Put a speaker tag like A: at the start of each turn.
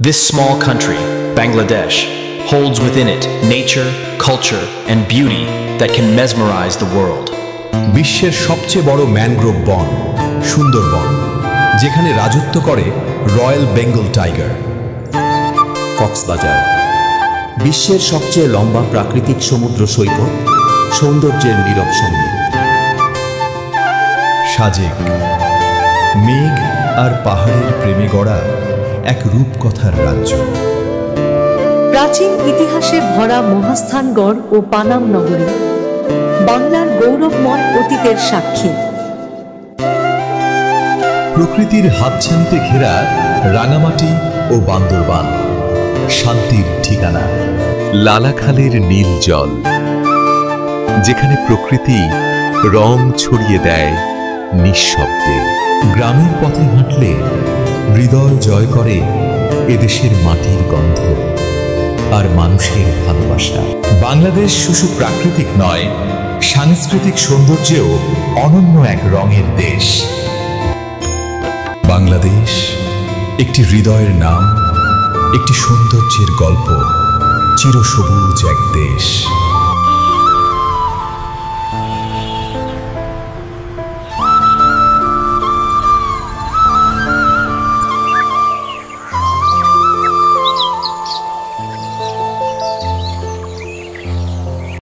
A: This small country, Bangladesh, holds within it nature, culture, and beauty that can mesmerize the world.
B: বিশ্বের সবচেয়ে বড় mangrove বন সুন্দরবন, যেখানে রাজত্ব করে রয়্যাল বেঙ্গল টাইগার।
C: কক্সবাজার, বিশ্বের সবচেয়ে লম্বা প্রাকৃতিক সমুদ্র সৈকত, সৌন্দর্যের নীরব সঙ্গীত।
B: সাজেক, মেঘ আর পাহাড়ের প্রেমে গড়া এক রূপকথার রাজ্য।
D: প্রাচীন ইতিহাসে ভরা মহাস্থানগড় ও পানাম নগরী বাংলার গৌরবময় অতীতের সাক্ষী।
B: প্রকৃতির হাতছানিতে ঘেরা রাঙামাটি ও বান্দরবান শান্তির ঠিকানা।
E: লালাখালের নীল জল, যেখানে প্রকৃতি রং ছড়িয়ে দেয় নিঃশব্দে।
B: গ্রামের পথে হাঁটলে হৃদয় জয় করে এদেশের মাটির গন্ধ আর মানুষের ভালোবাসা। বাংলাদেশ শুধু প্রাকৃতিক নয়, সাংস্কৃতিক সৌন্দর্যেও অনন্য এক রঙের দেশ। বাংলাদেশ একটি হৃদয়ের নাম, একটি সৌন্দর্যের গল্প, চিরসবুজ এক দেশ।